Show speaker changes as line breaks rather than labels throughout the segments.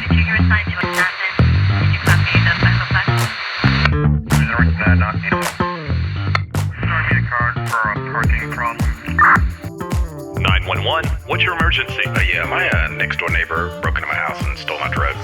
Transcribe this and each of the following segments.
passenger, you're assigned to assassin. Did you copy the final fact?
Sorry, not you. Sorry, need a card for a parking problem.
911, what's your emergency?
Yeah, my next door neighbor broke into my house and stole my drugs.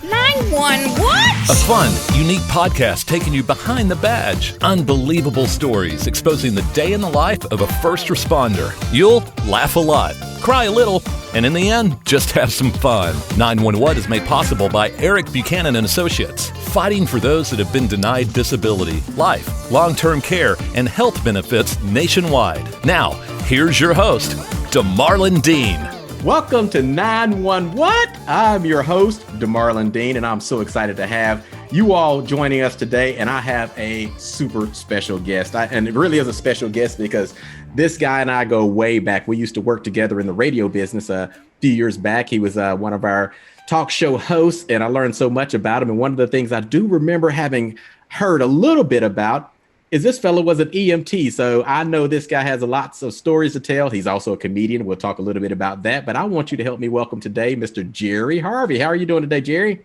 911 what?
A fun, unique podcast taking you behind the badge. Unbelievable stories exposing the day in the life of a first responder. You'll laugh a lot, cry a little, and in the end, just have some fun. 911 is made possible by Eric Buchanan and Associates, fighting for those that have been denied disability, life, long-term care, and health benefits nationwide. Now, here's your host, DeMarlon Dean.
Welcome to 911 What? I'm your host, DeMarlon Dean, and I'm so excited to have you all joining us today. And I have a super special guest. And it really is a special guest because this guy and I go way back. We used to work together in the radio business a few years back. He was one of our talk show hosts, and I learned so much about him. And one of the things I do remember having heard a little bit about is this fellow was an EMT. So I know this guy has lots of stories to tell. He's also a comedian. We'll talk a little bit about that. But I want you to help me welcome today, Mr. Jerry Harvey. How are you doing today, Jerry?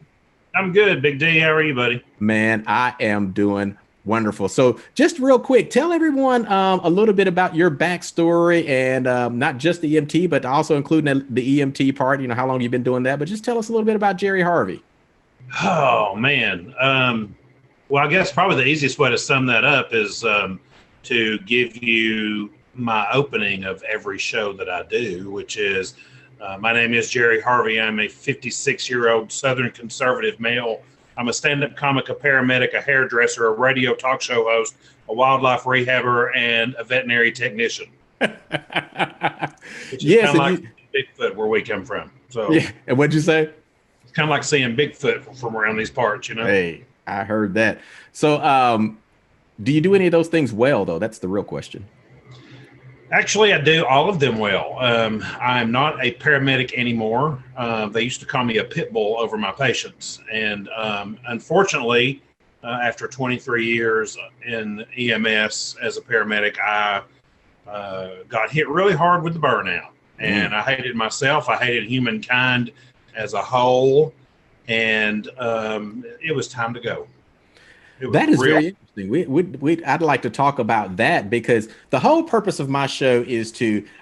I'm good, Big D. How are you, buddy?
Man, I am doing wonderful. So just real quick, tell everyone a little bit about your backstory and not just the EMT, but also including the EMT part. You know, how long you've been doing that. But just tell us a little bit about Jerry Harvey.
Oh, man. Well, I guess probably the easiest way to sum that up is to give you my opening of every show that I do, which is my name is Jerry Harvey. I'm a 56-year-old Southern conservative male. I'm a stand-up comic, a paramedic, a hairdresser, a radio talk show host, a wildlife rehabber, and a veterinary technician. Which is
Yes,
kind of like Bigfoot where we come from. So
yeah. And what'd you say?
it's kind of like seeing Bigfoot from around these parts, you know?
Hey, I heard that. So do you do any of those things well, though? That's the real question.
Actually, I do all of them well. I'm not a paramedic anymore. They used to call me a pit bull over my patients. And unfortunately, after 23 years in EMS as a paramedic, I got hit really hard with the burnout. And I hated myself. I hated humankind as a whole. And it was time to go.
That is very interesting. I'd like to talk about that because the whole purpose of my show is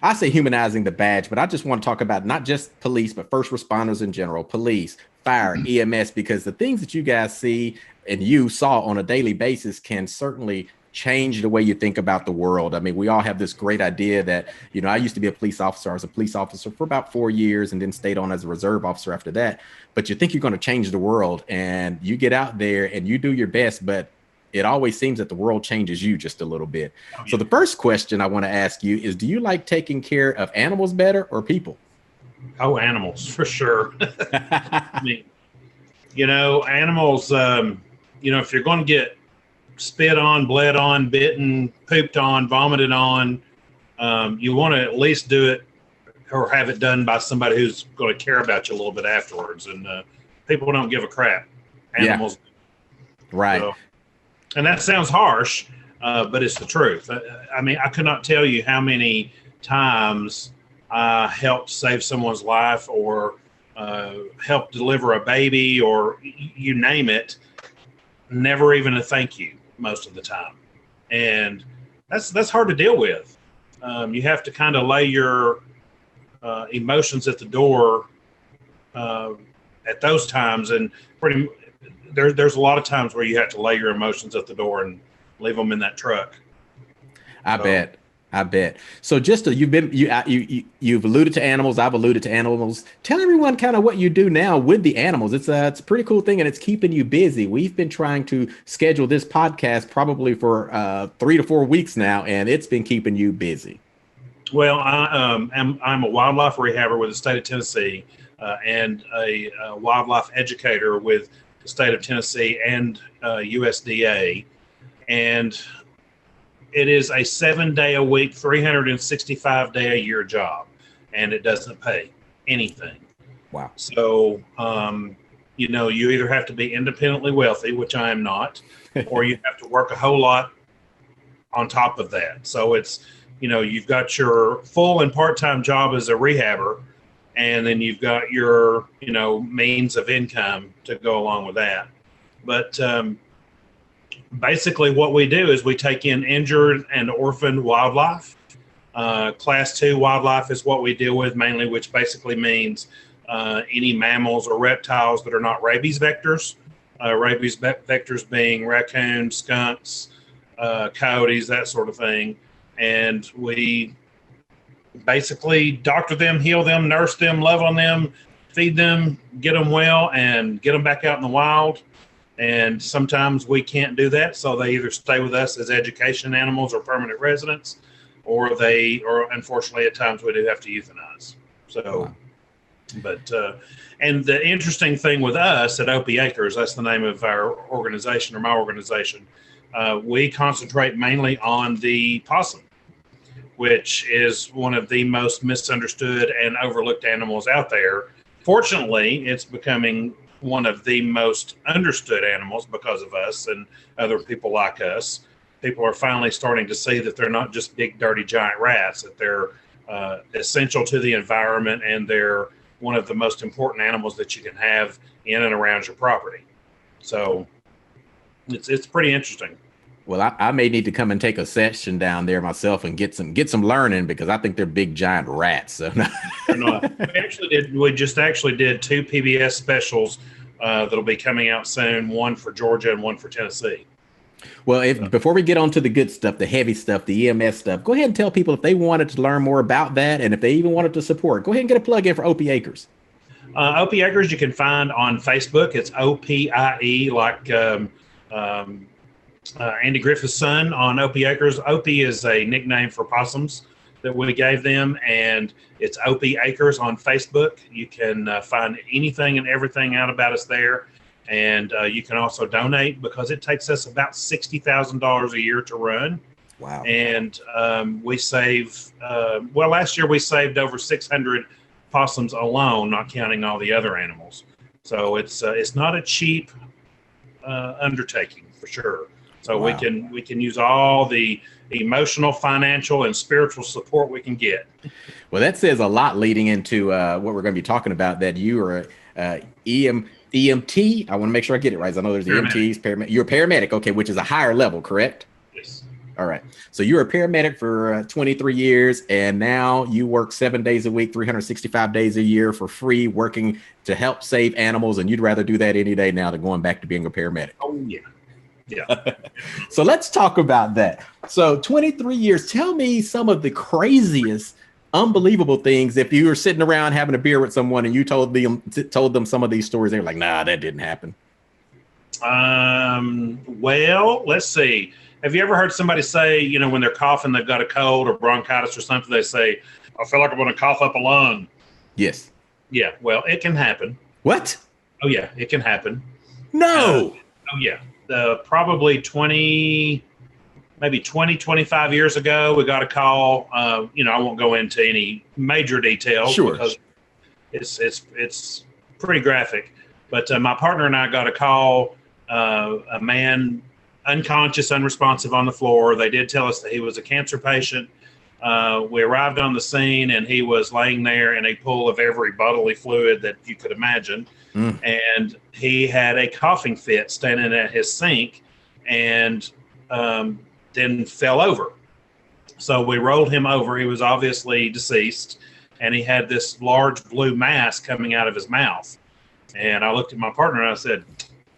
I say humanizing the badge, but I just want to talk about not just police, but first responders in general, police, fire, EMS, because the things that you guys see and you saw on a daily basis can certainly change the way you think about the world. I mean, we all have this great idea that, you know, I used to be a police officer. I was a police officer for about 4 years and then stayed on as a reserve officer after that. But you think you're going to change the world and you get out there and you do your best, but it always seems that the world changes you just a little bit. Oh, yeah. So the first question I want to ask you is, do you like taking care of animals better or people?
Oh, animals, for sure. I mean, you know, animals, you know, if you're going to get spit on, bled on, bitten, pooped on, vomited on, you want to at least do it or have it done by somebody who's going to care about you a little bit afterwards. And people don't give a crap. Animals.
Yeah. Right.
So, and that sounds harsh, but it's the truth. I mean, I could not tell you how many times I helped save someone's life or helped deliver a baby or you name it. Never even a thank you most of the time. And that's hard to deal with. You have to kind of lay your emotions at the door at those times. And there's a lot of times where you have to lay your emotions at the door and leave them in that truck.
I bet. So you've alluded to animals. I've alluded to animals. Tell everyone kind of what you do now with the animals. It's a pretty cool thing and it's keeping you busy. We've been trying to schedule this podcast probably for 3 to 4 weeks now, and it's been keeping you busy.
Well, I'm a wildlife rehabber with the state of Tennessee and a wildlife educator with the state of Tennessee and USDA. And it is a 7-day-a-week, 365-day-a-year job, and it doesn't pay anything.
Wow.
So, you know, you either have to be independently wealthy, which I am not, or you have to work a whole lot on top of that. So it's, you know, you've got your full and part-time job as a rehabber, and then you've got your, means of income to go along with that. But basically what we do is we take in injured and orphaned wildlife. Class 2 wildlife is what we deal with mainly, which basically means any mammals or reptiles that are not rabies vectors. Rabies vectors being raccoons, skunks, coyotes, that sort of thing. And we basically doctor them, heal them, nurse them, love on them, feed them, get them well, and get them back out in the wild. And sometimes we can't do that, so they either stay with us as education animals or permanent residents, or unfortunately at times we do have to euthanize. So, wow. But and the interesting thing with us at Opie Acres, that's the name of our organization, or my organization, we concentrate mainly on the possum, which is one of the most misunderstood and overlooked animals out there. Fortunately, it's becoming one of the most understood animals because of us and other people like us. People are finally starting to see that they're not just big, dirty, giant rats, that they're essential to the environment, and they're one of the most important animals that you can have in and around your property. So it's pretty interesting.
Well, I may need to come and take a session down there myself and get some learning, because I think they're big giant rats. So.
We just actually did 2 PBS specials that'll be coming out soon, one for Georgia and one for Tennessee.
Well, before we get on to the good stuff, the heavy stuff, the EMS stuff, go ahead and tell people if they wanted to learn more about that, and if they even wanted to support, go ahead and get a plug in for Opie Acres.
Opie Acres you can find on Facebook. It's OPIE, like Andy Griffith's son on Opie Acres. Opie is a nickname for possums that we gave them, and it's Opie Acres on Facebook. You can find anything and everything out about us there. And you can also donate, because it takes us about $60,000 a year to run.
Wow.
And we save, last year we saved over 600 possums alone, not counting all the other animals. So it's not a cheap undertaking, for sure. So wow. we can use all the emotional, financial, and spiritual support we can get.
Well, that says a lot leading into what we're going to be talking about, that you are EMT. I want to make sure I get it right. I know there's EMTs, paramedic. You're a paramedic, okay, which is a higher level, correct?
Yes.
All right. So you're a paramedic for 23 years, and now you work 7 days a week, 365 days a year for free, working to help save animals, and you'd rather do that any day now than going back to being a paramedic.
Oh, yeah. Yeah.
So let's talk about that. So 23 years. Tell me some of the craziest, unbelievable things. If you were sitting around having a beer with someone and you told them some of these stories, they're like, nah, that didn't happen.
Well, let's see. Have you ever heard somebody say, when they're coughing, they've got a cold or bronchitis or something, they say, I feel like I'm going to cough up a lung.
Yes.
Yeah. Well, it can happen.
What?
Oh, yeah. It can happen.
No.
Oh, yeah. Probably 25 years ago, we got a call. I won't go into any major details,
sure,
because it's pretty graphic. But my partner and I got a call, a man unconscious, unresponsive on the floor. They did tell us that he was a cancer patient. We arrived on the scene, and he was laying there in a pool of every bodily fluid that you could imagine. And he had a coughing fit standing at his sink, and then fell over. So we rolled him over. He was obviously deceased, and he had this large blue mass coming out of his mouth. And I looked at my partner and I said,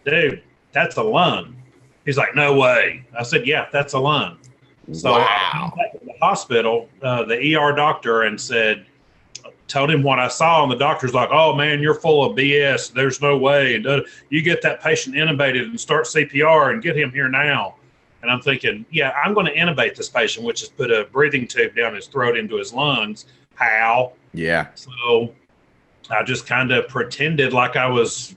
dude, that's a lung. He's like, no way. I said, yeah, that's a lung. So
wow.
I went back to the hospital, the ER doctor, and told him what I saw, and the doctor's like, oh man, you're full of BS. There's no way. And you get that patient intubated and start CPR and get him here now. And I'm thinking, yeah, I'm going to intubate this patient, which is put a breathing tube down his throat into his lungs. How?
Yeah.
So I just kind of pretended like I was,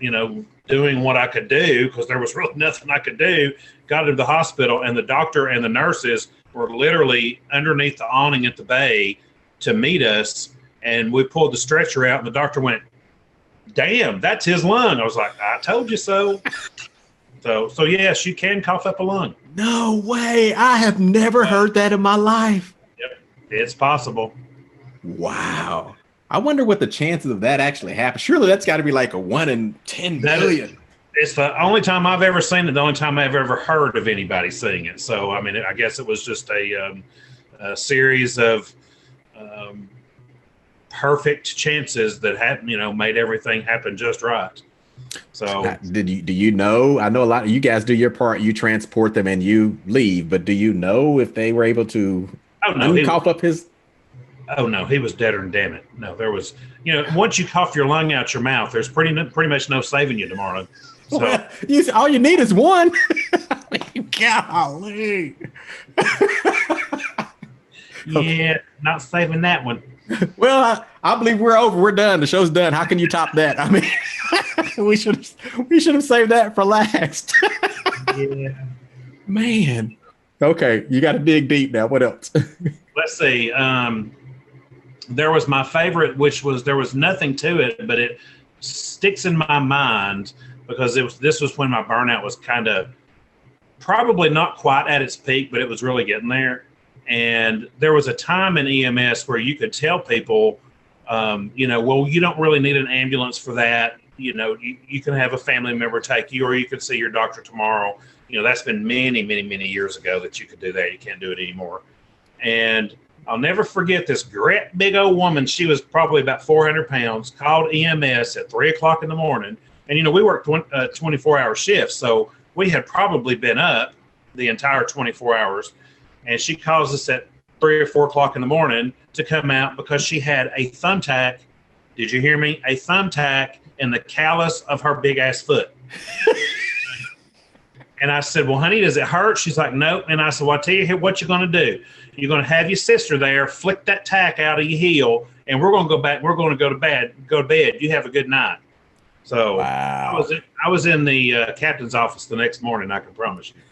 doing what I could do, because there was really nothing I could do. Got into the hospital, and the doctor and the nurses were literally underneath the awning at the bay to meet us. And we pulled the stretcher out, and the doctor went, damn, that's his lung. I was like, I told you so. So yes, you can cough up a lung.
No way. I have never heard that in my life.
Yep. It's possible.
Wow. I wonder what the chances of that actually happen. Surely that's got to be like a 1 in 10 billion.
It's the only time I've ever seen it, the only time I've ever heard of anybody seeing it. So, I mean, I guess it was just a series of perfect chances that had, made everything happen just right. So,
do you know? I know a lot of you guys do your part. You transport them and you leave, but do you know if they were able to cough up his?
Oh no, he was deader than damn it. No, there was, once you cough your lung out your mouth, there's pretty much no saving you tomorrow. So,
well, all you need is one. Golly.
Yeah, not saving that one.
Well, I believe we're over. We're done. The show's done. How can you top that? I mean, we should have saved that for last.
Yeah,
man. Okay, you got to dig deep now. What else?
Let's see. There was my favorite, which was there was nothing to it, but it sticks in my mind because this was when my burnout was kind of probably not quite at its peak, but it was really getting there. And there was a time in EMS where you could tell people, well, you don't really need an ambulance for that. You can have a family member take you, or you could see your doctor tomorrow. That's been many, many, many years ago that you could do that. You can't do it anymore. And I'll never forget this great big old woman. She was probably about 400 pounds, called EMS at 3:00 in the morning. And, we worked 24-hour shifts. So we had probably been up the entire 24 hours. And she calls us at 3 or 4 o'clock in the morning to come out because she had a thumbtack. Did you hear me? A thumbtack in the callus of her big ass foot. And I said, well, honey, does it hurt? She's like, nope. And I said, well, I'll tell you what you're going to do. You're going to have your sister there, flick that tack out of your heel, and we're going to go back. We're going to go to bed. You have a good night. So wow. I was in the captain's office the next morning, I can promise you.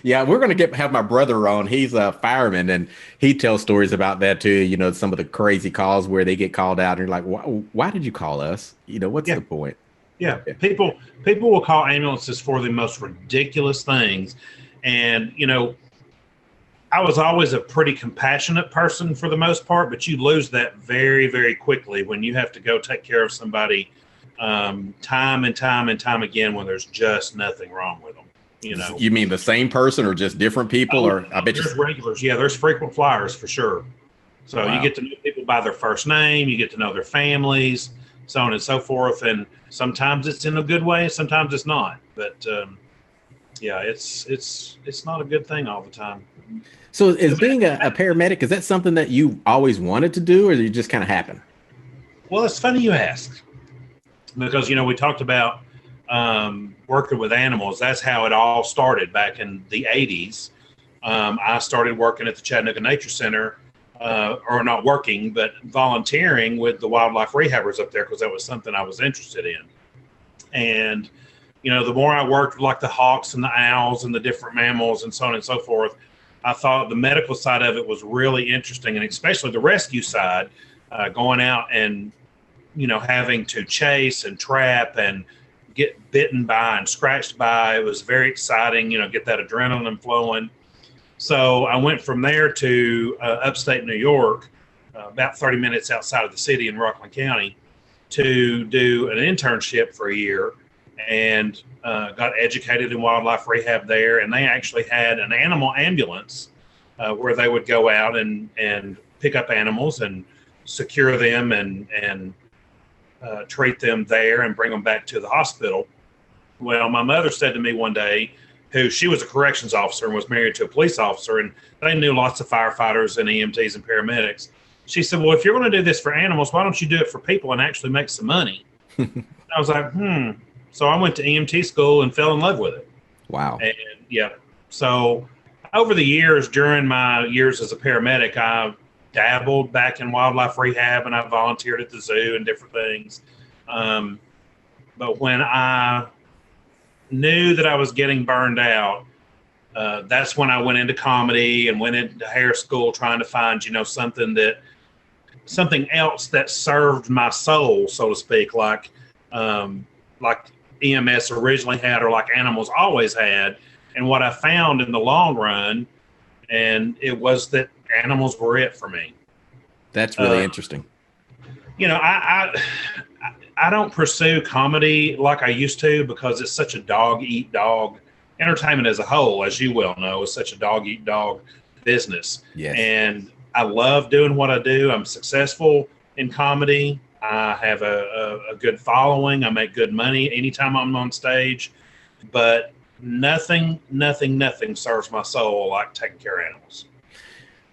Yeah, we're going to have my brother on. He's a fireman, and he tells stories about that too. Some of the crazy calls where they get called out, and you're like, why did you call us? What's the point?
Yeah, people will call ambulances for the most ridiculous things. And, I was always a pretty compassionate person for the most part, but you lose that very, very quickly when you have to go take care of somebody time and time again when there's just nothing wrong with them.
You mean the same person or just different people? I bet
there's regulars. Yeah, there's frequent flyers for sure. So You get to know people by their first name. You get to know their families, so on and so forth. And sometimes it's in a good way, sometimes it's not. But yeah, it's not a good thing all the time.
So is being a paramedic, is that something that you always wanted to do, or did it just kind of happen?
Well, it's funny you ask, because we talked about working with animals. That's how it all started back in the 80s. I started working at the Chattanooga Nature Center, or not working, but volunteering with the wildlife rehabbers up there because that was something I was interested in. And, the more I worked with like the hawks and the owls and the different mammals and so on and so forth, I thought the medical side of it was really interesting, and especially the rescue side, going out and, having to chase and trap and get bitten by and scratched by. It was very exciting, get that adrenaline flowing. So I went from there to upstate New York, about 30 minutes outside of the city in Rockland County, to do an internship for a year, and got educated in wildlife rehab there. And they actually had an animal ambulance where they would go out and pick up animals and secure them and treat them there and bring them back to the hospital. Well, my mother said to me one day, she was a corrections officer and was married to a police officer, and they knew lots of firefighters and EMTs and paramedics. She said, well, if you're going to do this for animals, why don't you do it for people and actually make some money? I was like, So I went to EMT school and fell in love with it.
Wow.
And yeah. So over the years, during my years as a paramedic, I dabbled back in wildlife rehab, and I volunteered at the zoo and different things. But when I knew that I was getting burned out, that's when I went into comedy and went into hair school, trying to find, something else that served my soul, so to speak, like EMS originally had, or like animals always had. And what I found in the long run, and it was that animals were it for me.
That's really interesting.
I don't pursue comedy like I used to because it's such a dog eat dog. Entertainment as a whole, as you well know, is such a dog eat dog business.
Yes.
And I love doing what I do. I'm successful in comedy. I have a good following. I make good money anytime I'm on stage. But nothing serves my soul like taking care of animals.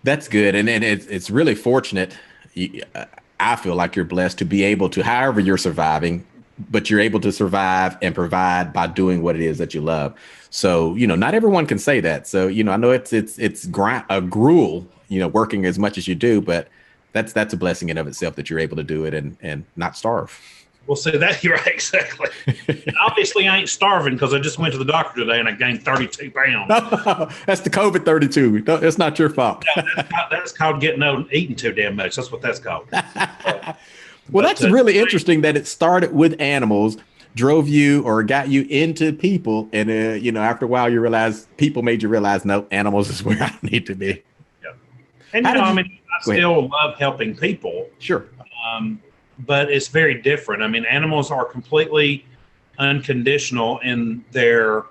That's good. And it's really fortunate. I feel like you're blessed to be able to, however you're surviving, but you're able to survive and provide by doing what it is that you love. So, not everyone can say that. So, I know it's a gruel, working as much as you do, but that's a blessing in of itself that you're able to do it and not starve.
Well, see that you're right, exactly. And obviously, I ain't starving because I just went to the doctor today and I gained 32 pounds.
That's the COVID 32. It's not your fault.
No, that's called getting old and eating too damn much. That's what that's called.
Well, that's really interesting that it started with animals, drove you or got you into people, and after a while you realize people made you realize, no, animals is where I need to be.
Yeah, and I still love helping people.
Sure.
But it's very different. I mean, animals are completely unconditional in their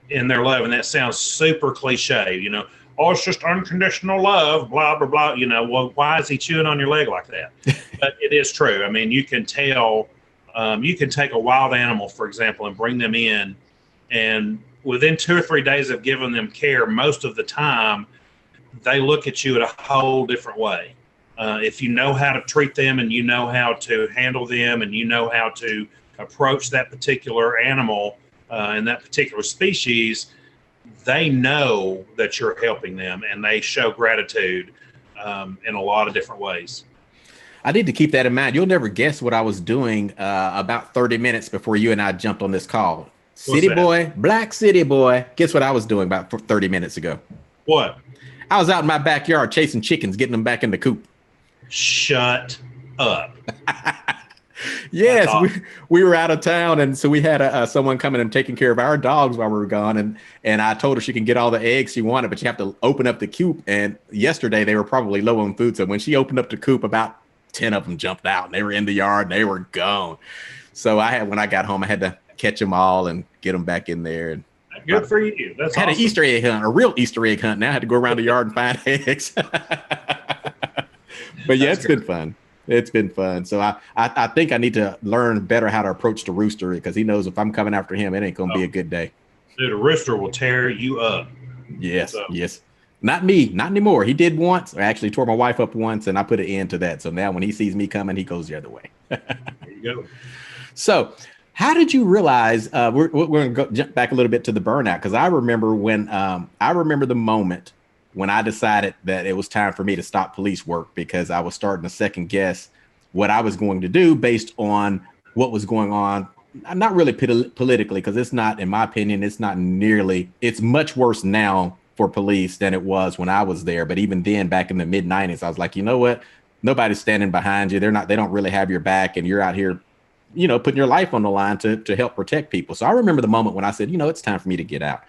love, and that sounds super cliche. Oh, it's just unconditional love, blah blah blah. Well, why is he chewing on your leg like that? But it is true. I mean, you can tell. You can take a wild animal, for example, and bring them in, and within 2 or 3 days of giving them care, most of the time, they look at you in a whole different way. If you know how to treat them and you know how to handle them and you know how to approach that particular animal and that particular species, they know that you're helping them and they show gratitude in a lot of different ways.
I need to keep that in mind. You'll never guess what I was doing about 30 minutes before you and I jumped on this call. City boy, black city boy. Guess what I was doing about 30 minutes ago?
What?
I was out in my backyard chasing chickens, getting them back in the coop.
Shut up.
Yes, we were out of town, and so we had someone coming and taking care of our dogs while we were gone, and I told her she can get all the eggs she wanted, but you have to open up the coop. And yesterday they were probably low on food, so when she opened up the coop, about 10 of them jumped out, and they were in the yard, and they were gone. So when I got home, I had to catch them all and get them back in there. And
good for you. That's
I had
awesome.
an Easter egg hunt, a real Easter egg hunt. Now I had to go around the yard and find eggs. But yeah, it's been fun. It's been fun. So I think I need to learn better how to approach the rooster, because he knows if I'm coming after him, it ain't going to be a good day.
Dude, a rooster will tear you up.
Yes, yes. Not me, not anymore. He did once. I actually tore my wife up once, and I put an end to that. So now when he sees me coming, he goes the other way.
There you go.
So how did you realize, we're going to jump back a little bit to the burnout, because I remember the moment when I decided that it was time for me to stop police work, because I was starting to second guess what I was going to do based on what was going on. Not really politically, because it's not, in my opinion, it's much worse now for police than it was when I was there. But even then, back in the mid 90s, I was like, you know what? Nobody's standing behind you. They don't really have your back, and you're out here, putting your life on the line to help protect people. So I remember the moment when I said, it's time for me to get out.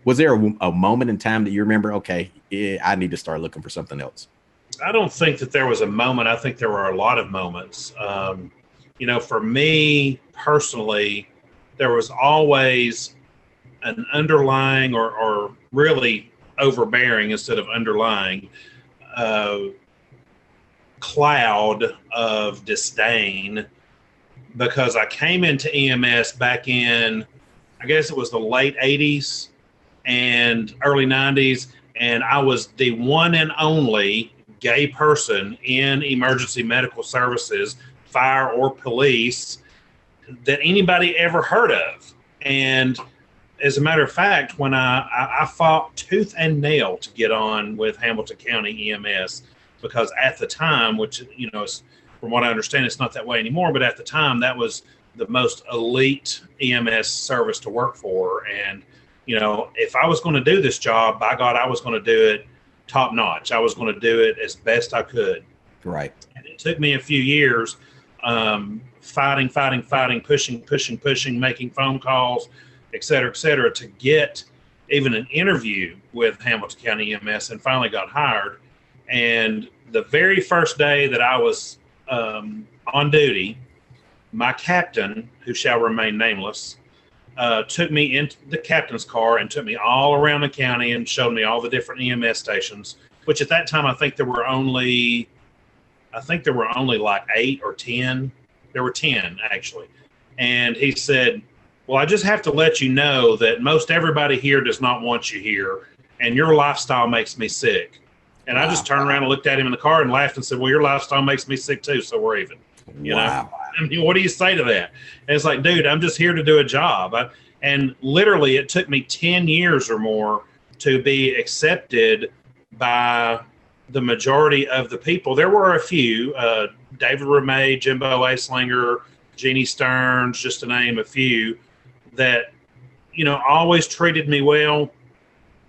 Was there a moment in time that you remember, okay, I need to start looking for something else?
I don't think that there was a moment. I think there were a lot of moments. For me personally, there was always an underlying or really overbearing instead of underlying cloud of disdain, because I came into EMS back in, I guess it was the late 80s and early 90s, and I was the one and only gay person in emergency medical services, fire or police, that anybody ever heard of. And as a matter of fact, when I fought tooth and nail to get on with Hamilton County EMS, because at the time, which, from what I understand, it's not that way anymore, but at the time, that was the most elite EMS service to work for. And, if I was going to do this job, by God, I was going to do it top notch. I was going to do it as best I could.
Right.
And it took me a few years, fighting, pushing, making phone calls, et cetera, to get even an interview with Hamilton County EMS, and finally got hired. And the very first day that I was on duty, my captain, who shall remain nameless, took me into the captain's car and took me all around the county and showed me all the different EMS stations, which at that time, I think there were only like 8 or 10. There were 10 actually. And he said, well, I just have to let you know that most everybody here does not want you here, and your lifestyle makes me sick. And I just turned around and looked at him in the car and laughed and said, well, your lifestyle makes me sick too, so we're even. You know, I mean, what do you say to that? And it's like, dude, I'm just here to do a job. And literally, it took me 10 years or more to be accepted by the majority of the people. There were a few, David Ramey, Jimbo Aslinger, Jeannie Stearns, just to name a few, that, you know, always treated me well.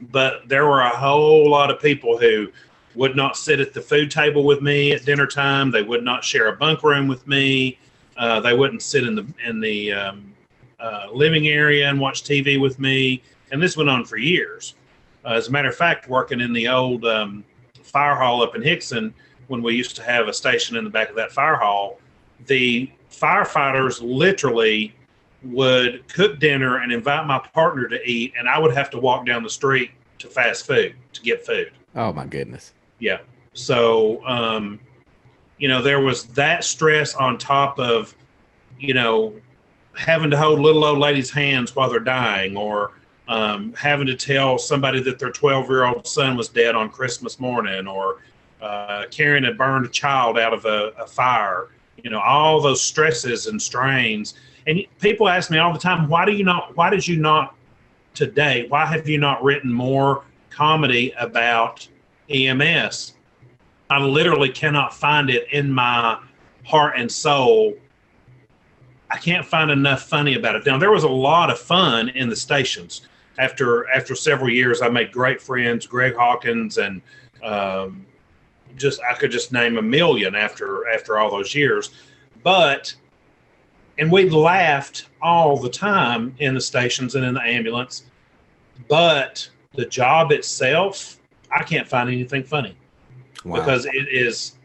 But there were a whole lot of people who would not sit at the food table with me at dinner time. They would not share a bunk room with me. They wouldn't sit in the living area and watch TV with me. And this went on for years. As a matter of fact, working in the old fire hall up in Hickson, when we used to have a station in the back of that fire hall, the firefighters literally would cook dinner and invite my partner to eat, and I would have to walk down the street to fast food to get food.
Oh my goodness.
Yeah. So, you know, there was that stress on top of, you know, having to hold little old ladies' hands while they're dying, or having to tell somebody that their 12-year-old son was dead on Christmas morning, or carrying a burned child out of a fire, you know, all those stresses and strains. And people ask me all the time, why have you not written more comedy about EMS? I literally cannot find it in my heart and soul. I can't find enough funny about it. Now, there was a lot of fun in the stations. After several years, I made great friends, Greg Hawkins, and I could just name a million after all those years. And we laughed all the time in the stations and in the ambulance. But the job itself, I can't find anything funny. Wow. Because it is,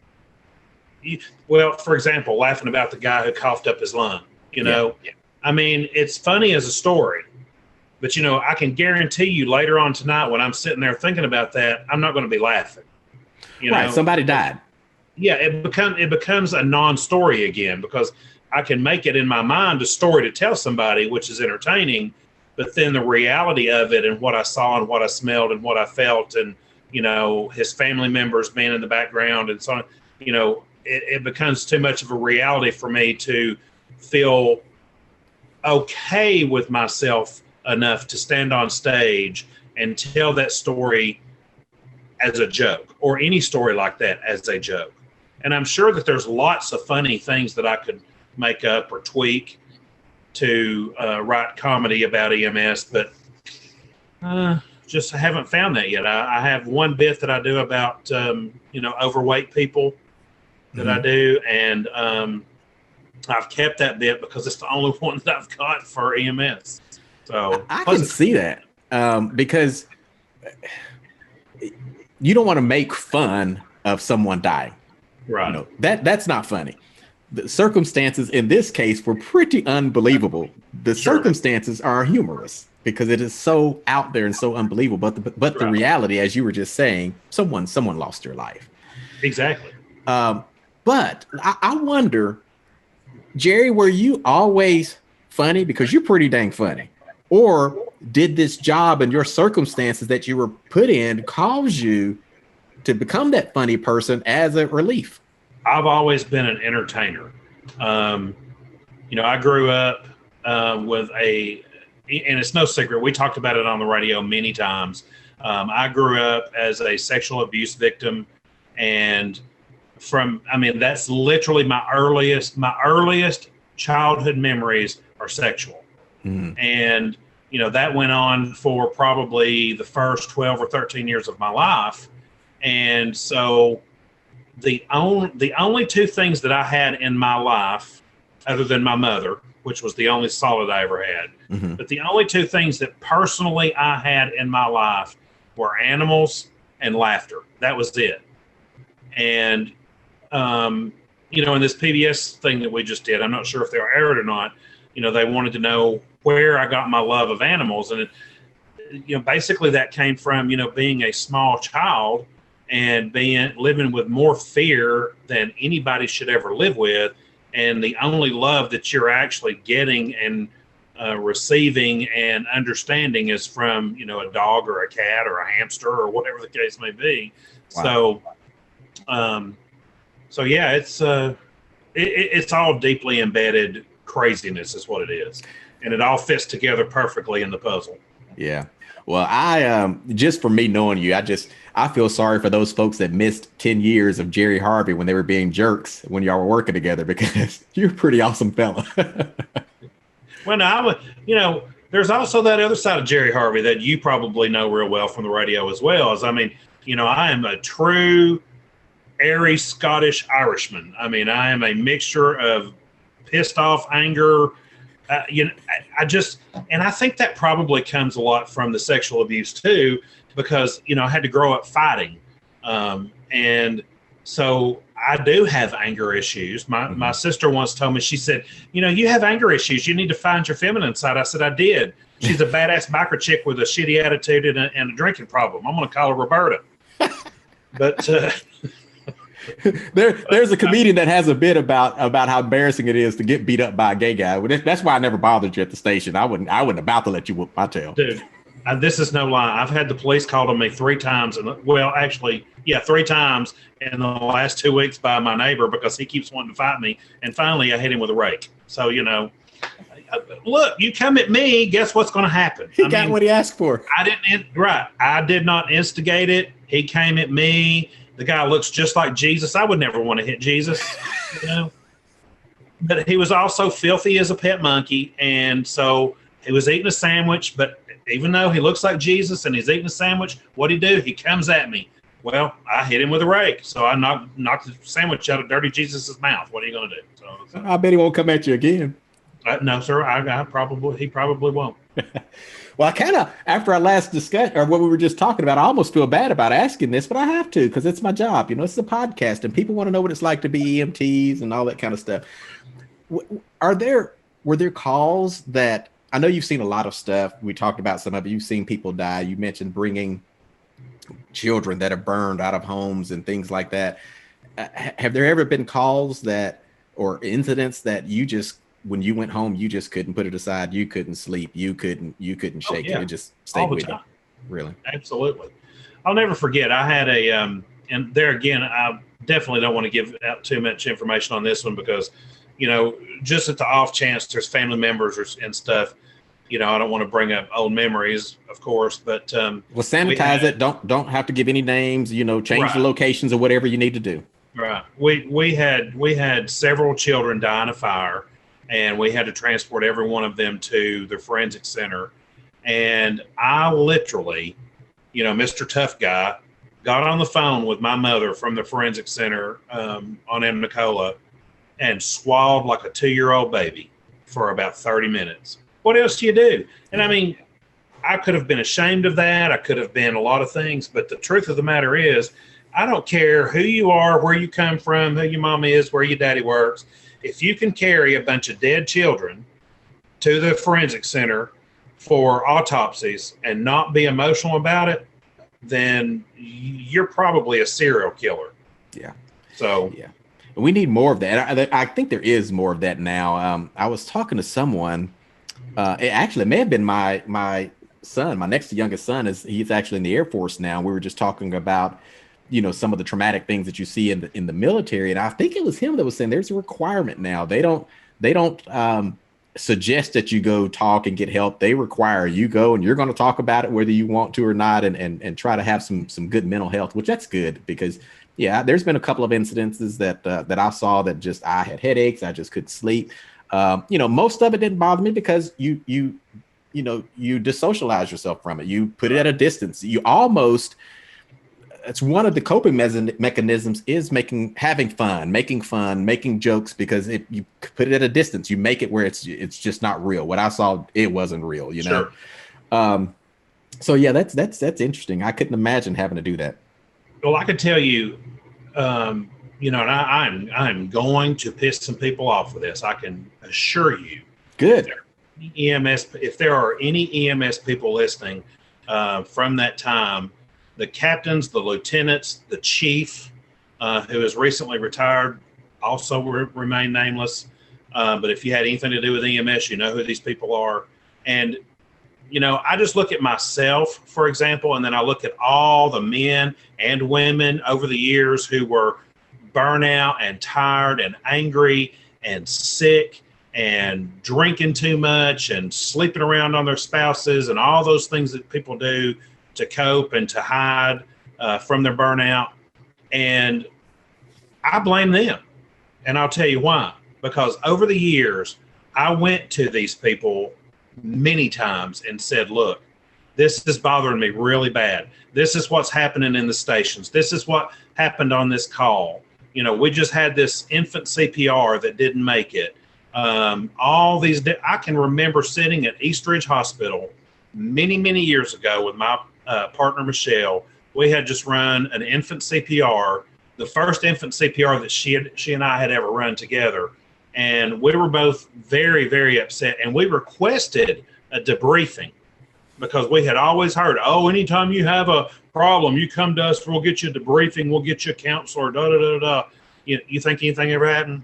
well, for example, laughing about the guy who coughed up his lung, you know. Yeah. I mean, it's funny as a story. But, you know, I can guarantee you later on tonight when I'm sitting there thinking about that, I'm not going to be laughing. You know? Right,
somebody died.
Yeah, it becomes a non-story again, because I can make it in my mind a story to tell somebody, which is entertaining, but then the reality of it and what I saw and what I smelled and what I felt, and, you know, his family members being in the background and so on, you know, it becomes too much of a reality for me to feel okay with myself enough to stand on stage and tell that story as a joke, or any story like that as a joke. And I'm sure that there's lots of funny things that I could make up or tweak to write comedy about EMS, but just haven't found that yet. I have one bit that I do about, you know, overweight people that I do, and I've kept that bit because it's the only one that I've got for EMS. So
I can see that because you don't want to make fun of someone dying.
Right.
You know, that's not funny. The circumstances in this case were pretty unbelievable. The circumstances are humorous because it is so out there and so unbelievable. But the reality, as you were just saying, someone lost their life.
Exactly.
But I wonder, Jerry, were you always funny? Because you're pretty dang funny. Or did this job and your circumstances that you were put in cause you to become that funny person as a relief?
I've always been an entertainer. You know, I grew up with and it's no secret, we talked about it on the radio many times. I grew up as a sexual abuse victim, and that's literally my earliest childhood memories are sexual. Mm-hmm. And, you know, that went on for probably the first 12 or 13 years of my life. And so the only two things that I had in my life, other than my mother, which was the only solid I ever had, but the only two things that personally I had in my life were animals and laughter. That was it. And, you in this PBS thing that we just did, I'm not sure if they were aired or not. They wanted to know where I got my love of animals, and basically that came from being a small child and living with more fear than anybody should ever live with, and the only love that you're actually getting and receiving and understanding is from a dog or a cat or a hamster or whatever the case may be. Wow. So yeah, it's all deeply embedded craziness is what it is, and it all fits together perfectly in the puzzle.
Yeah. Well, I just for me knowing you, I feel sorry for those folks that missed 10 years of Jerry Harvey when they were being jerks when y'all were working together, because you're a pretty awesome fella.
Well, no, there's also that other side of Jerry Harvey that you probably know real well from the radio as well. I am a true airy Scottish Irishman. I am a mixture of pissed off anger. I think that probably comes a lot from the sexual abuse too, because, I had to grow up fighting. And so I do have anger issues. My sister once told me, she said, you have anger issues. You need to find your feminine side. I said, I did. She's a badass biker chick with a shitty attitude and a drinking problem. I'm going to call her Roberta. But
there's a comedian that has a bit about how embarrassing it is to get beat up by a gay guy. That's why I never bothered you at the station. I wouldn't about to let you whoop my tail.
Dude, this is no lie. I've had the police called on me 3 times. 3 times in the last 2 weeks by my neighbor because he keeps wanting to fight me. And finally, I hit him with a rake. So, look, you come at me, guess what's going to happen?
He got what he asked for.
I did not instigate it. He came at me. The guy looks just like Jesus. I would never want to hit Jesus, But he was also filthy as a pet monkey. And so he was eating a sandwich, but even though he looks like Jesus and he's eating a sandwich, what'd he do? He comes at me. Well, I hit him with a rake. So I knocked the sandwich out of dirty Jesus's mouth. What are you going to do? So
I bet he won't come at you again.
No, sir. He probably won't.
Well, I kind of, after our last discussion or what we were just talking about, I almost feel bad about asking this, but I have to because it's my job. It's a podcast and people want to know what it's like to be EMTs and all that kind of stuff. Were there calls that, I know you've seen a lot of stuff. We talked about some of it. You've seen people die. You mentioned bringing children that are burned out of homes and things like that. Have there ever been calls or incidents that you just, when you went home, you just couldn't put it aside. You couldn't sleep. You couldn't shake it. It just stayed with you. Really?
Absolutely. I'll never forget. I had and there again, I definitely don't want to give out too much information on this one because, just at the off chance there's family members and stuff, I don't want to bring up old memories, of course, but
sanitize it. Don't have to give any names, change the locations or whatever you need to do.
Right. We had several children die in a fire. And we had to transport every one of them to the forensic center. And I literally, Mr. Tough Guy, got on the phone with my mother from the forensic center on M. Nicola and swallowed like a 2-year-old baby for about 30 minutes. What else do you do? And I could have been ashamed of that. I could have been a lot of things. But the truth of the matter is, I don't care who you are, where you come from, who your mama is, where your daddy works. If you can carry a bunch of dead children to the forensic center for autopsies and not be emotional about it, then you're probably a serial killer.
Yeah.
So
yeah, we need more of that. I think there is more of that now. I was talking to someone. It actually may have been my son, my next youngest son. He's actually in the Air Force now. We were just talking about some of the traumatic things that you see in the military. And I think it was him that was saying there's a requirement now. They don't suggest that you go talk and get help. They require you go and you're going to talk about it, whether you want to or not, and try to have some good mental health, which that's good because there's been a couple of incidences that I saw that just, I had headaches. I just couldn't sleep. Most of it didn't bother me because you desocialize yourself from it. You put it at a distance. It's one of the coping mechanisms is having fun, making jokes, because if you put it at a distance, you make it where it's just not real. What I saw, it wasn't real,
Sure.
So yeah, that's interesting. I couldn't imagine having to do that.
Well, I could tell you, and I'm going to piss some people off with this. I can assure you.
Good.
If there are any EMS people listening from that time, the captains, the lieutenants, the chief, who has recently retired, also remain nameless. But if you had anything to do with EMS, you know who these people are. And, I just look at myself, for example, and then I look at all the men and women over the years who were burnout and tired and angry and sick and drinking too much and sleeping around on their spouses and all those things that people do to cope and to hide from their burnout. And I blame them. And I'll tell you why. Because over the years, I went to these people many times and said, look, this is bothering me really bad. This is what's happening in the stations. This is what happened on this call. We just had this infant CPR that didn't make it. I can remember sitting at East Ridge Hospital many, many years ago with my partner, Michelle. We had just run an infant CPR, the first infant CPR that she and I had ever run together. And we were both very, very upset. And we requested a debriefing because we had always heard, anytime you have a problem, you come to us, we'll get you a debriefing, we'll get you a counselor, da-da-da-da. You think anything ever happened?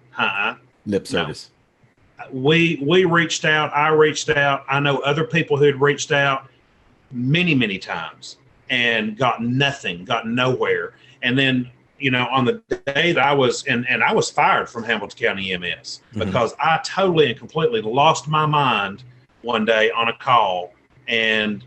Lip service.
No. We reached out. I reached out. I know other people who had reached out many, many times and got nothing, got nowhere. And then, on the day that I was, and I was fired from Hamilton County EMS because I totally and completely lost my mind one day on a call and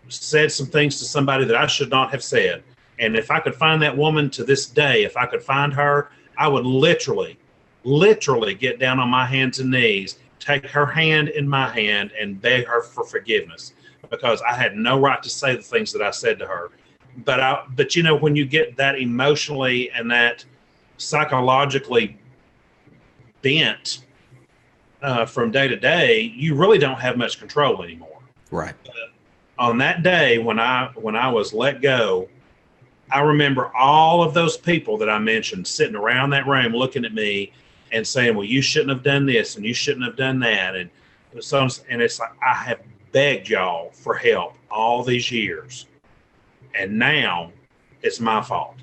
said some things to somebody that I should not have said. And if I could find that woman to this day, if I could find her, I would literally get down on my hands and knees, take her hand in my hand and beg her for forgiveness because I had no right to say the things that I said to her. But when you get that emotionally and that psychologically bent from day to day, you really don't have much control anymore.
Right.
On that day when I was let go, I remember all of those people that I mentioned sitting around that room looking at me and saying, well, you shouldn't have done this and you shouldn't have done that. And it's like, I have begged y'all for help all these years. And now it's my fault.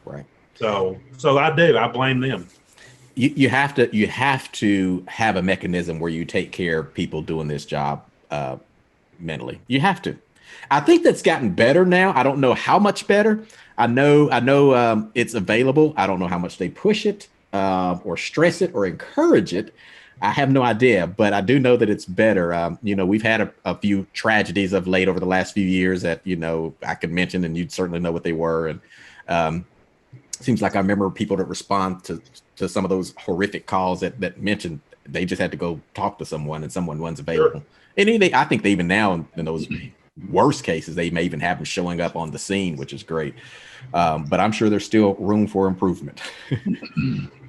Right.
So I blame them.
You have to have a mechanism where you take care of people doing this job mentally. You have to. I think that's gotten better now. I don't know how much better. I know it's available. I don't know how much they push it or stress it or encourage it. I have no idea, but I do know that it's better. We've had a few tragedies of late over the last few years that, I could mention and you'd certainly know what they were. And seems like I remember people that respond to some of those horrific calls that mentioned they just had to go talk to someone and someone wasn't available. Sure. And I think they even now in those worst cases, they may even have them showing up on the scene, which is great. But I'm sure there's still room for improvement.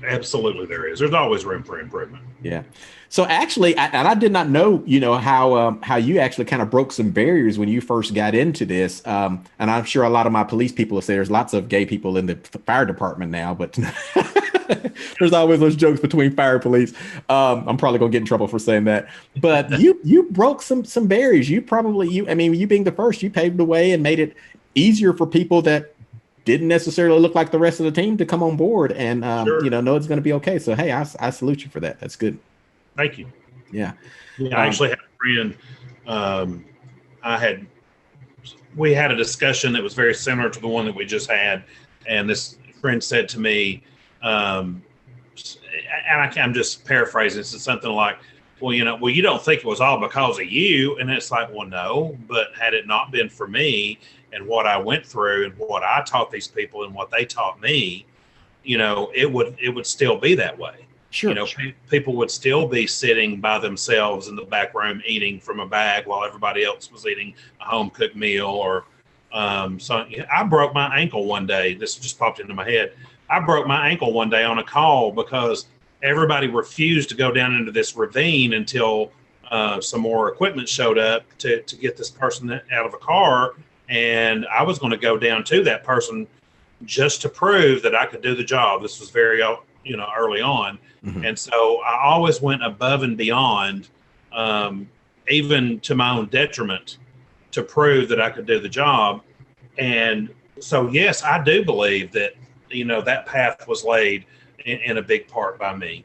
Absolutely, there is. There's always room for improvement.
Yeah. So actually, I did not know, how you actually kind of broke some barriers when you first got into this. And I'm sure a lot of my police people will say there's lots of gay people in the fire department now, but there's always those jokes between fire and police. I'm probably gonna get in trouble for saying that, but you broke some barriers. You being the first, you paved the way and made it easier for people that didn't necessarily look like the rest of the team to come on board and
sure.
Know it's going to be okay. So hey, I salute you for that. That's good.
Thank you.
Yeah.
I actually had a friend. We had a discussion that was very similar to the one that we just had, and this friend said to me, and I'm just paraphrasing. It's something like, well, you don't think it was all because of you, and it's like, well, no, but had it not been for me and what I went through and what I taught these people and what they taught me, it would still be that way.
Sure.
People would still be sitting by themselves in the back room eating from a bag while everybody else was eating a home cooked meal. Or so I broke my ankle one day. This just popped into my head. I broke my ankle one day on a call because everybody refused to go down into this ravine until some more equipment showed up to get this person out of a car. And I was going to go down to that person just to prove that I could do the job. This was very, early on.
Mhm.
And so I always went above and beyond, even to my own detriment, to prove that I could do the job. And so, yes, I do believe that, that path was laid in a big part by me.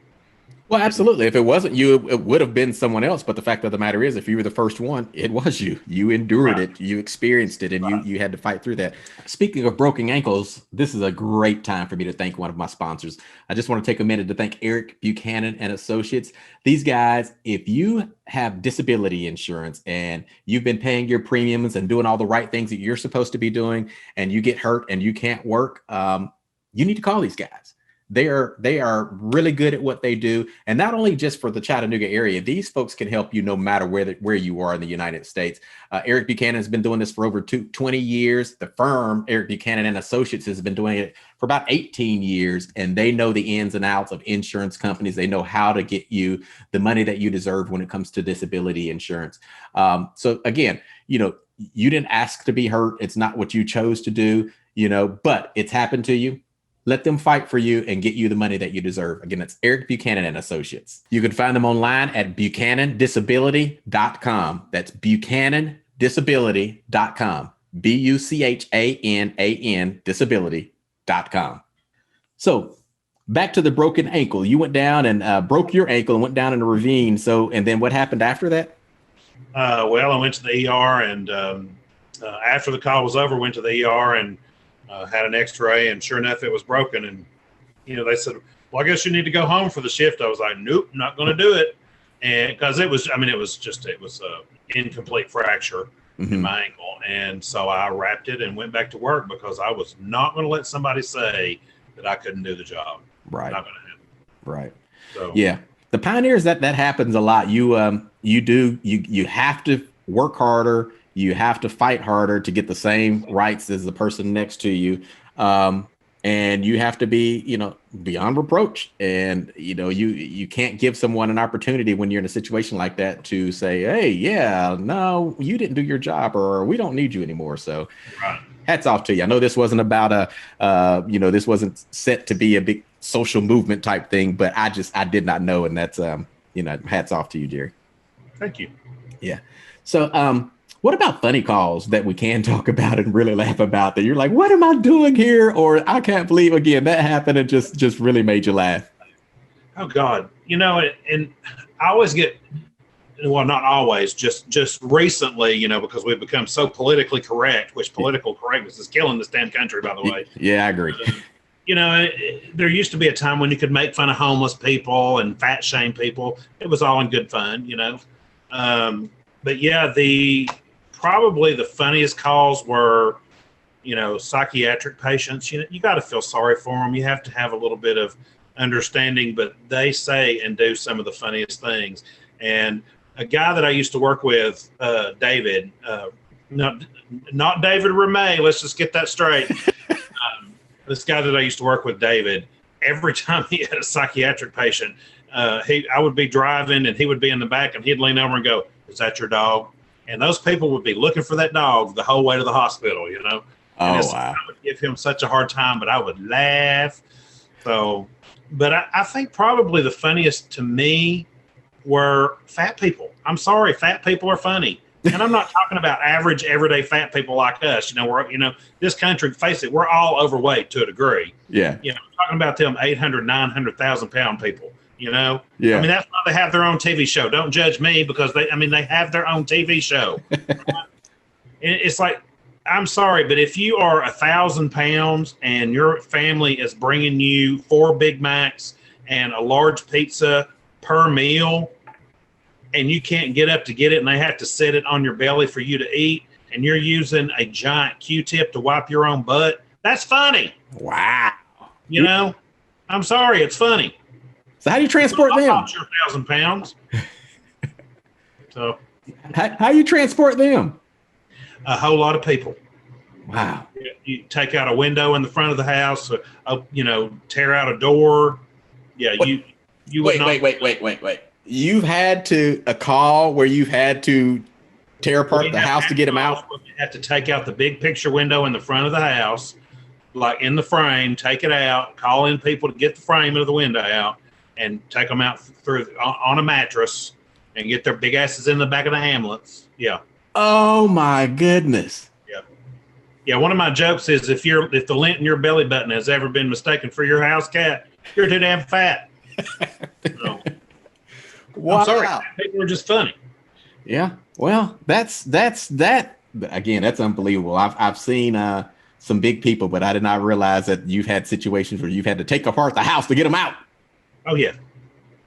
Well, absolutely. If it wasn't you, it would have been someone else. But the fact of the matter is, if you were the first one, it was you. You endured
Right.
it, you experienced it, and
Right.
you had to fight through that. Speaking of broken ankles, this is a great time for me to thank one of my sponsors. I just want to take a minute to thank Eric Buchanan and Associates. These guys, if you have disability insurance and you've been paying your premiums and doing all the right things that you're supposed to be doing, and you get hurt and you can't work, you need to call these guys. They are really good at what they do. And not only just for the Chattanooga area, these folks can help you no matter where you are in the United States. Eric Buchanan has been doing this for over 20 years. The firm, Eric Buchanan and Associates, has been doing it for about 18 years. And they know the ins and outs of insurance companies. They know how to get you the money that you deserve when it comes to disability insurance. So again, you didn't ask to be hurt. It's not what you chose to do, but it's happened to you. Let them fight for you and get you the money that you deserve. Again, it's Eric Buchanan and Associates. You can find them online at buchanandisability.com. That's buchanandisability.com. BUCHANAN disability.com. So back to the broken ankle. You went down and broke your ankle and went down in a ravine. And then what happened after that?
Well, I went to the ER, and after the call was over, went to the ER and had an x-ray, and sure enough, it was broken. And, they said, well, I guess you need to go home for the shift. I was like, nope, not going to do it. And because it was incomplete fracture in my ankle. And so I wrapped it and went back to work because I was not going to let somebody say that I couldn't do the job.
Right.
Not going to happen.
Right.
So,
yeah. The pioneers, that happens a lot. You have to work harder. You have to fight harder to get the same rights as the person next to you. And you have to be, beyond reproach. And, you can't give someone an opportunity when you're in a situation like that to say, hey, yeah, no, you didn't do your job, or we don't need you anymore. So
right.
Hats off to you. I know this wasn't about this wasn't set to be a big social movement type thing, but I did not know. And that's, hats off to you, Jerry.
Thank you.
Yeah. So, what about funny calls that we can talk about and really laugh about that you're like, what am I doing here? Or I can't believe, again, that happened and just really made you laugh.
Oh God. And I always get, well, not always, just recently, because we've become so politically correct, which political correctness is killing this damn country, by the way.
Yeah, I agree.
There used to be a time when you could make fun of homeless people and fat shame people. It was all in good fun, but yeah, probably the funniest calls were, psychiatric patients. You got to feel sorry for them. You have to have a little bit of understanding, but they say and do some of the funniest things. And a guy that I used to work with, David, not David Ramey. Let's just get that straight. This guy that I used to work with, David, every time he had a psychiatric patient, I would be driving and he would be in the back and he'd lean over and go, "Is that your dog?" And those people would be looking for that dog the whole way to the hospital,
Oh,
And
wow.
I would give him such a hard time, but I would laugh. So, but I think probably the funniest to me were fat people. I'm sorry, fat people are funny. And I'm not talking about average, everyday fat people like us. This country, face it, we're all overweight to a degree.
Yeah.
I'm talking about them 800, 900,000 pound people.
Yeah.
I mean, that's why they have their own TV show. Don't judge me because they have their own TV show. It's like, I'm sorry, but if you are 1,000 pounds and your family is bringing you 4 Big Macs and a large pizza per meal, and you can't get up to get it, and they have to set it on your belly for you to eat, and you're using a giant Q-tip to wipe your own butt, that's funny.
Wow.
I'm sorry, it's funny.
So how do you transport them?
You're 1,000 pounds. So
How you transport them?
a whole lot of people.
Wow.
You take out a window in the front of the house, tear out a door. Yeah,
Wait.
you would not.
Wait. You've had a call where you've had to tear apart the house to get them out?
You have to take out the big picture window in the front of the house, like in the frame, take it out, call in people to get the frame of the window out, and take them out through on a mattress, and get their big asses in the back of the ambulance. Yeah.
Oh my goodness.
Yeah. One of my jokes is if the lint in your belly button has ever been mistaken for your house cat, you're too damn fat. So,
Wow.
I'm sorry, people are just funny.
Yeah. Well, that's that. Again, that's unbelievable. I've seen some big people, but I did not realize that you've had situations where you've had to take apart the house to get them out.
Oh yeah.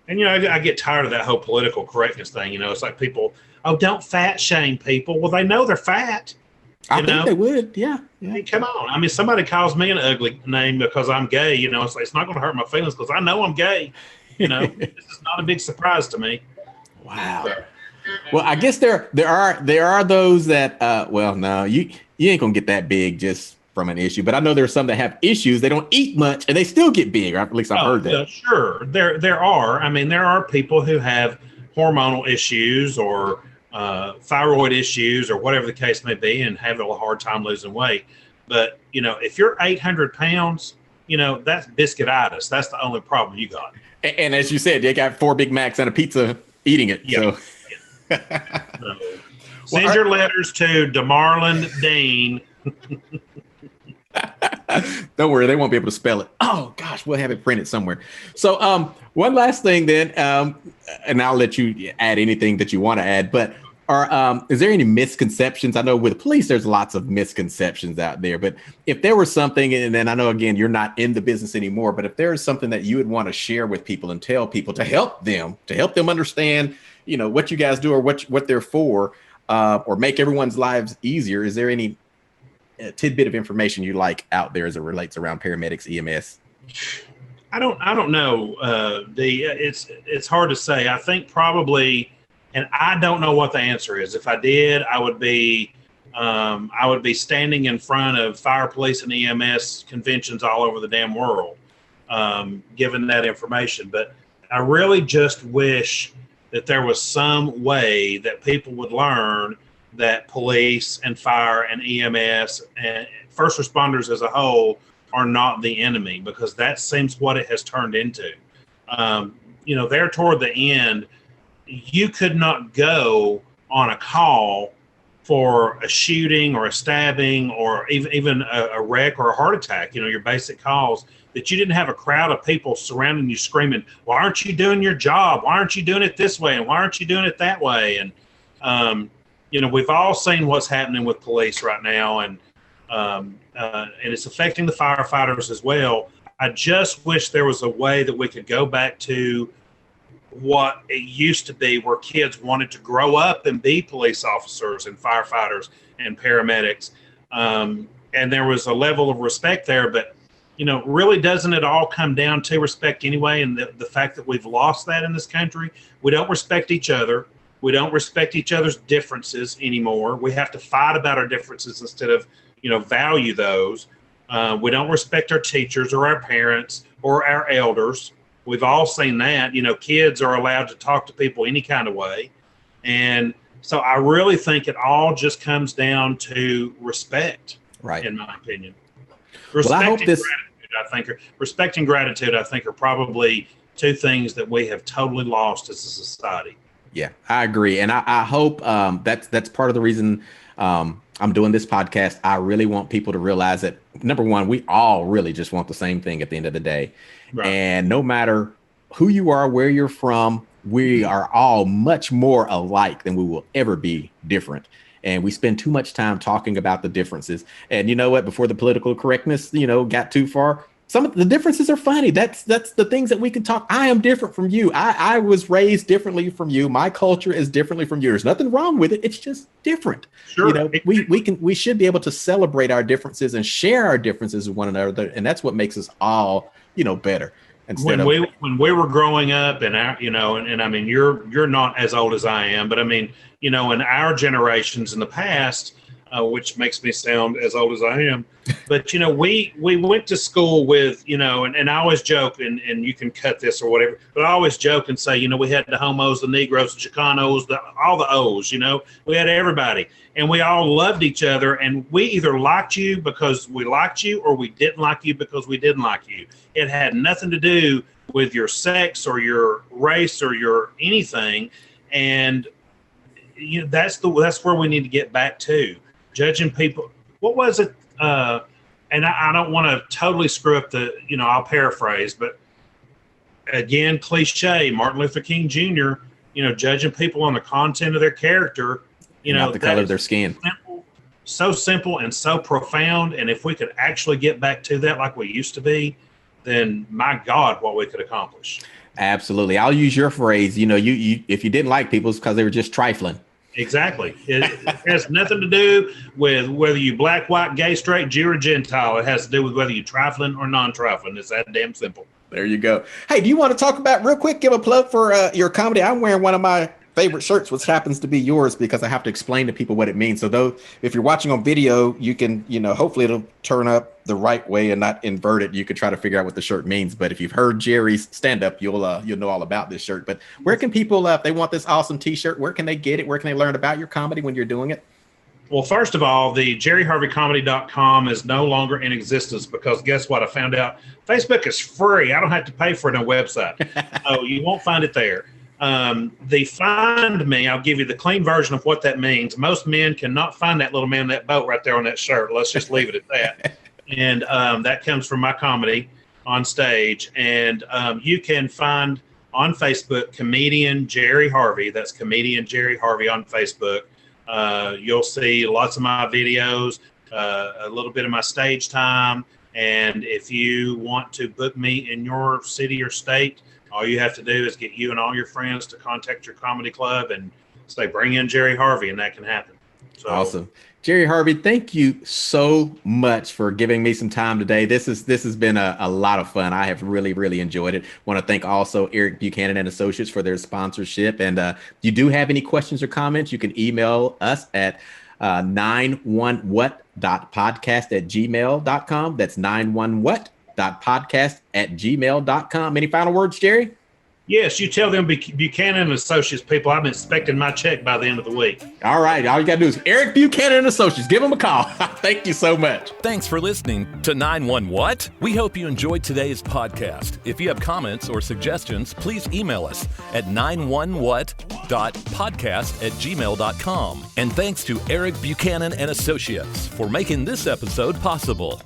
And I get tired of that whole political correctness thing. It's like people, don't fat shame people. Well, they know they're fat.
I think they would. Yeah.
I mean, come on. I mean, somebody calls me an ugly name because I'm gay. It's like, it's not going to hurt my feelings because I know I'm gay. This is not a big surprise to me.
Wow. Well, I guess there are those that no, you ain't gonna get that big just from an issue. But I know there's some that have issues. They don't eat much and they still get big. Or at least I've heard that.
Yeah, sure. There are. I mean, there are people who have hormonal issues or thyroid issues or whatever the case may be and have a hard time losing weight. But if you're 800 pounds, that's biscuititis. That's the only problem you got.
And as you said, they got 4 Big Macs and a pizza eating it.
Yeah.
So.
Send your letters to DeMarland Dean.
Don't worry, they won't be able to spell it. Oh gosh, we'll have it printed somewhere. So one last thing then, and I'll let you add anything that you want to add, but is there any misconceptions? I know with police, there's lots of misconceptions out there, but if there was something, and then I know, again, you're not in the business anymore, but if there is something that you would want to share with people and tell people to help them understand, what you guys do or what they're for, or make everyone's lives easier, is there any tidbit of information you like out there as it relates around paramedics, EMS?
I don't know. It's hard to say. I think probably, and I don't know what the answer is. If I did, I would be standing in front of fire, police, and EMS conventions all over the damn world, given that information. But I really just wish that there was some way that people would learn that police and fire and EMS and first responders as a whole are not the enemy, because that seems what it has turned into. There toward the end, you could not go on a call for a shooting or a stabbing or even a wreck or a heart attack, your basic calls, that you didn't have a crowd of people surrounding you screaming, why aren't you doing your job? Why aren't you doing it this way? And why aren't you doing it that way? And, we've all seen what's happening with police right now, and it's affecting the firefighters as well. I just wish there was a way that we could go back to what it used to be, where kids wanted to grow up and be police officers and firefighters and paramedics. And there was a level of respect there, but really doesn't it all come down to respect anyway? And the fact that we've lost that in this country, we don't respect each other. We don't respect each other's differences anymore. We have to fight about our differences instead of, value those. We don't respect our teachers or our parents or our elders. We've all seen that. Kids are allowed to talk to people any kind of way. And so I really think it all just comes down to respect,
right?
In my opinion. Respect and gratitude, I think, are probably two things that we have totally lost as a society.
Yeah, I agree. And I hope that's part of the reason I'm doing this podcast. I really want people to realize that, number one, we all really just want the same thing at the end of the day. Right. And no matter who you are, where you're from, we are all much more alike than we will ever be different. And we spend too much time talking about the differences. And you know what? Before the political correctness, got too far, some of the differences are funny. That's the things that we can talk. I am different from you. I was raised differently from you. My culture is differently from yours. Nothing wrong with it. It's just different.
Sure.
We should be able to celebrate our differences and share our differences with one another. And that's what makes us all, better.
When we were growing up, and I mean, you're not as old as I am, but I mean, in our generations in the past, which makes me sound as old as I am. But, we went to school with, and I always joke, and you can cut this or whatever, but I always joke and say, we had the homos, the Negroes, the Chicanos, all the O's, we had everybody. And we all loved each other, and we either liked you because we liked you or we didn't like you because we didn't like you. It had nothing to do with your sex or your race or your anything. And that's where we need to get back to. Judging people. What was it? And I don't want to totally screw up I'll paraphrase, but again, cliche, Martin Luther King Jr., judging people on the content of their character,
not the color of their skin.
So simple and so profound. And if we could actually get back to that like we used to be, then my God, what we could accomplish.
Absolutely. I'll use your phrase, you if you didn't like people, it's because they were just trifling.
Exactly. It has nothing to do with whether you black, white, gay, straight, Jew, or Gentile. It has to do with whether you're trifling or non-trifling. It's that damn simple.
There you go. Hey, do you want to talk about real quick, give a plug for your comedy? I'm wearing one of my favorite shirts, which happens to be yours, because I have to explain to people what it means. So though, if you're watching on video, you can, hopefully it'll turn up the right way and not invert it. You could try to figure out what the shirt means. But if you've heard Jerry's stand up, you'll know all about this shirt. But where can people, if they want this awesome t-shirt, where can they get it? Where can they learn about your comedy when you're doing it?
Well, first of all, the jerryharveycomedy.com is no longer in existence because guess what? I found out Facebook is free. I don't have to pay for it on a website. So you won't find it there. The find me, I'll give you the clean version of what that means. Most men cannot find that little man in that boat right there on that shirt. Let's just leave it at that. And that comes from my comedy on stage. And you can find on Facebook comedian Jerry Harvey. That's comedian Jerry Harvey on Facebook. You'll see lots of my videos, a little bit of my stage time. And if you want to book me in your city or state, all you have to do is get you and all your friends to contact your comedy club and say, bring in Jerry Harvey, and that can happen. So,
awesome. Jerry Harvey, thank you so much for giving me some time today. This has been a lot of fun. I have really, really enjoyed it. Want to thank also Eric Buchanan and Associates for their sponsorship. And if you do have any questions or comments, you can email us at 91what.podcast@gmail.com. That's 91what.podcast@gmail.com. Any final words, Jerry?
Yes, you tell them Buchanan and Associates people I'm expecting my check by the end of the week.
All right. All you got to do is Eric Buchanan and Associates. Give them a call. Thank you so much.
Thanks for listening to 91 What? We hope you enjoyed today's podcast. If you have comments or suggestions, please email us at 91what.podcast@gmail.com. And thanks to Eric Buchanan and Associates for making this episode possible.